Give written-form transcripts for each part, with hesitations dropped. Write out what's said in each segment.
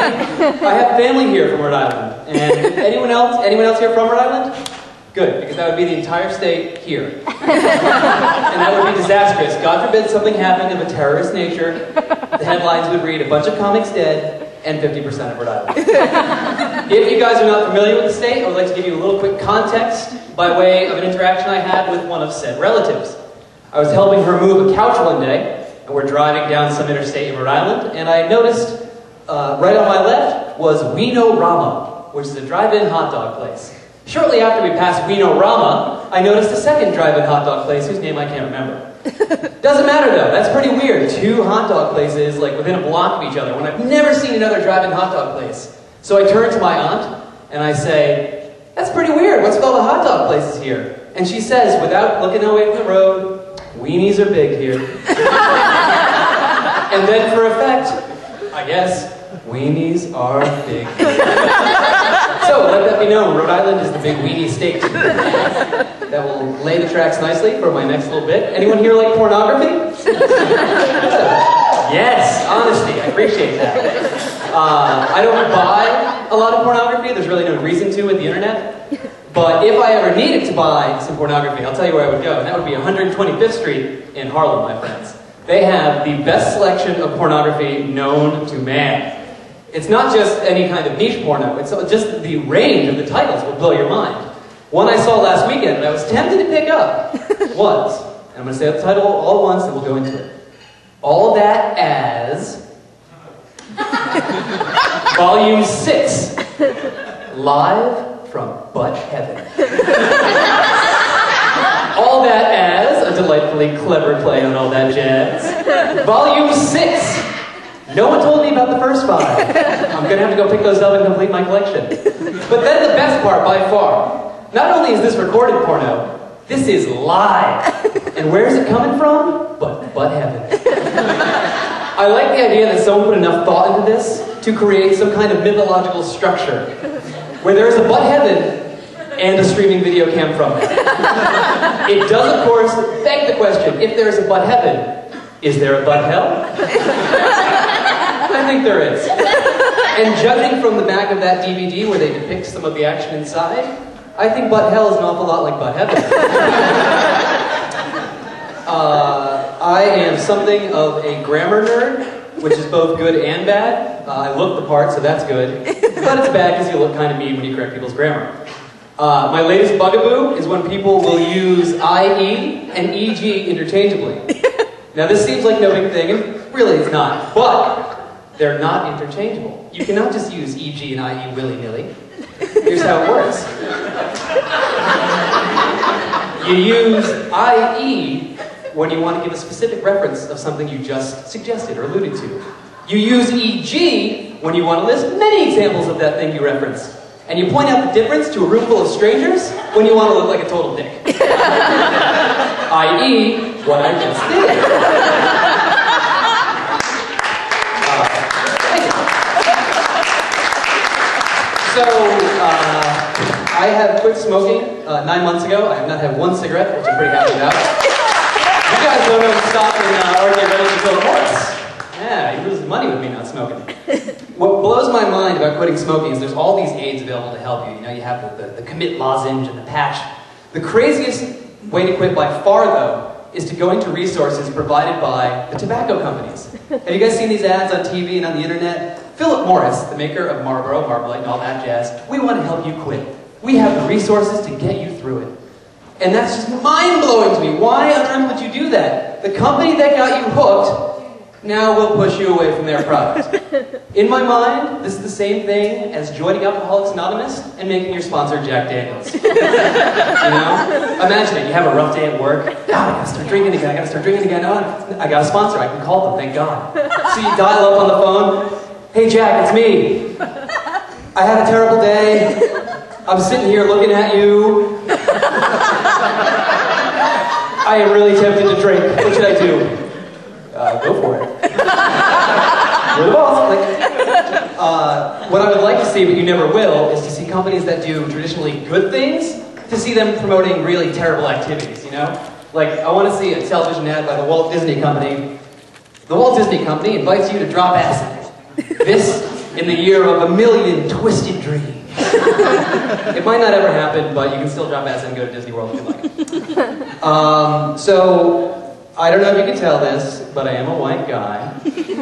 I have family here from Rhode Island. And anyone else here from Rhode Island? Good, because that would be the entire state here. And that would be disastrous. God forbid something happened of a terrorist nature. The headlines would read, a bunch of comics dead, and 50% of Rhode Island. If you guys are not familiar with the state, I would like to give you a little quick context by way of an interaction I had with one of said relatives. I was helping her move a couch one day, and we're driving down some interstate in Rhode Island, and I noticed right on my left was Wiener-Rama, which is a drive-in hot dog place. Shortly after we passed Wiener-Rama, I noticed a second drive-in hot dog place whose name I can't remember. Doesn't matter though, that's pretty weird. Two hot dog places like within a block of each other when I've never seen another drive-in hot dog place. So I turn to my aunt and I say, that's pretty weird, what's with all the hot dog places here? And she says, without looking away from the road, weenies are big here. And then for effect, I guess, weenies are big here. So, let that be known, Rhode Island is the big weenie state. That will lay the tracks nicely for my next little bit. Anyone here like pornography? Yes, honesty, I appreciate that. I don't buy a lot of pornography, there's really no reason to with the internet. But if I ever needed to buy some pornography, I'll tell you where I would go, and that would be 125th Street in Harlem, my friends. They have the best selection of pornography known to man. It's not just any kind of niche porno, it's just the range of the titles will blow your mind. One I saw last weekend that I was tempted to pick up was, and I'm going to say the title all at once and we'll go into it. All That As Volume 6, Live from Butt Heaven. All That As, a delightfully clever play on all that jazz. Volume 6. No one told me about the first 5. I'm going to have to go pick those up and complete my collection. But then the best part, by far, not only is this recorded porno, this is live. And where is it coming from? Butt heaven. I like the idea that someone put enough thought into this to create some kind of mythological structure where there is a butt heaven and a streaming video cam from it. It does, of course, beg the question, if there is a butt heaven, is there a butt hell? I think there is. And judging from the back of that DVD where they depict some of the action inside, I think butt hell is an awful lot like butt heaven. I am something of a grammar nerd, which is both good and bad. I look the part, so that's good. But it's bad because you look kind of mean when you correct people's grammar. My latest bugaboo is when people will use IE and EG interchangeably. Now this seems like no big thing, and really it's not. But they're not interchangeable. You cannot just use EG and IE willy-nilly. Here's how it works. You use IE when you want to give a specific reference of something you just suggested or alluded to. You use EG when you want to list many examples of that thing you reference. And you point out the difference to a room full of strangers when you want to look like a total dick. I.e., what I just did. So, I have quit smoking 9 months ago. I have not had one cigarette, which I'm pretty happy about. You guys don't know to stop and get ready to kill Morris. Yeah, you lose money with me not smoking. What blows my mind about quitting smoking is there's all these aids available to help you. You know, you have the commit lozenge and the patch. The craziest way to quit by far, though, is to go into resources provided by the tobacco companies. Have you guys seen these ads on TV and on the internet? Philip Morris, the maker of Marlboro, Marlboro, and all that jazz, we want to help you quit. We have the resources to get you through it. And that's just mind-blowing to me. Why on earth would you do that? The company that got you hooked now will push you away from their product. In my mind, this is the same thing as joining Alcoholics Anonymous and making your sponsor Jack Daniels. You know? Imagine it, you have a rough day at work. God, I gotta start drinking again, I gotta start drinking again. Oh, I got a sponsor, I can call them, thank God. So you dial up on the phone. Hey Jack, it's me. I had a terrible day. I'm sitting here looking at you. I am really tempted to drink. What should I do? Go for it. You're the boss. What I would like to see, but you never will, is to see companies that do traditionally good things, to see them promoting really terrible activities, you know? Like, I want to see a television ad by the Walt Disney Company. The Walt Disney Company invites you to drop acid. This in the year of 1,000,000 twisted dreams. It might not ever happen, but you can still drop acid and go to Disney World if you like. So, I don't know if you can tell this, but I am a white guy.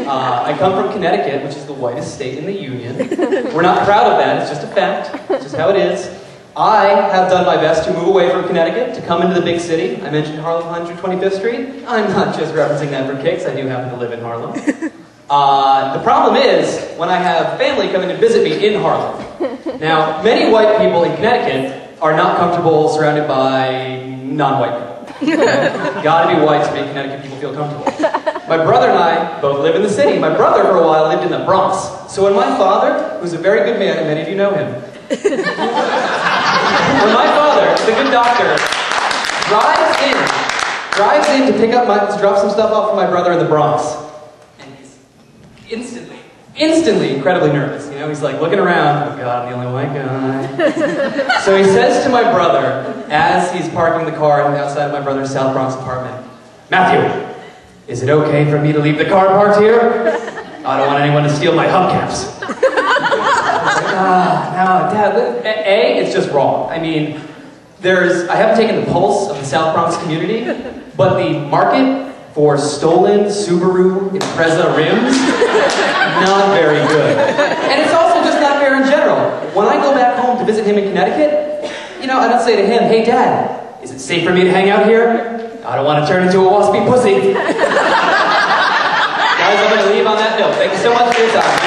I come from Connecticut, which is the whitest state in the Union. We're not proud of that, it's just a fact. It's just how it is. I have done my best to move away from Connecticut, to come into the big city. I mentioned Harlem 125th Street. I'm not just referencing that for kicks, I do happen to live in Harlem. The problem is, when I have family coming to visit me in Harlem. Now, many white people in Connecticut are not comfortable surrounded by non-white people. Gotta be white to make Connecticut people feel comfortable. My brother and I both live in the city. My brother, for a while, lived in the Bronx. So when my father, who's a very good man, and many of you know him, when my father, the good doctor, drives in to pick up to drop some stuff off for my brother in the Bronx, and he's instantly incredibly nervous. You know, he's like looking around, oh God, I'm the only white guy. So he says to my brother, as he's parking the car outside of my brother's South Bronx apartment, Matthew, is it okay for me to leave the car parked here? I don't want anyone to steal my hubcaps. No, Dad, it's just wrong. I mean, I haven't taken the pulse of the South Bronx community, but the market for stolen Subaru Impreza rims, not very good. And it's also just not fair in general. When I go back home to visit him in Connecticut, you know, I don't say to him, hey Dad, is it safe for me to hang out here? I don't want to turn into a waspy pussy. Guys, I'm going to leave on that note. Thank you so much for your time.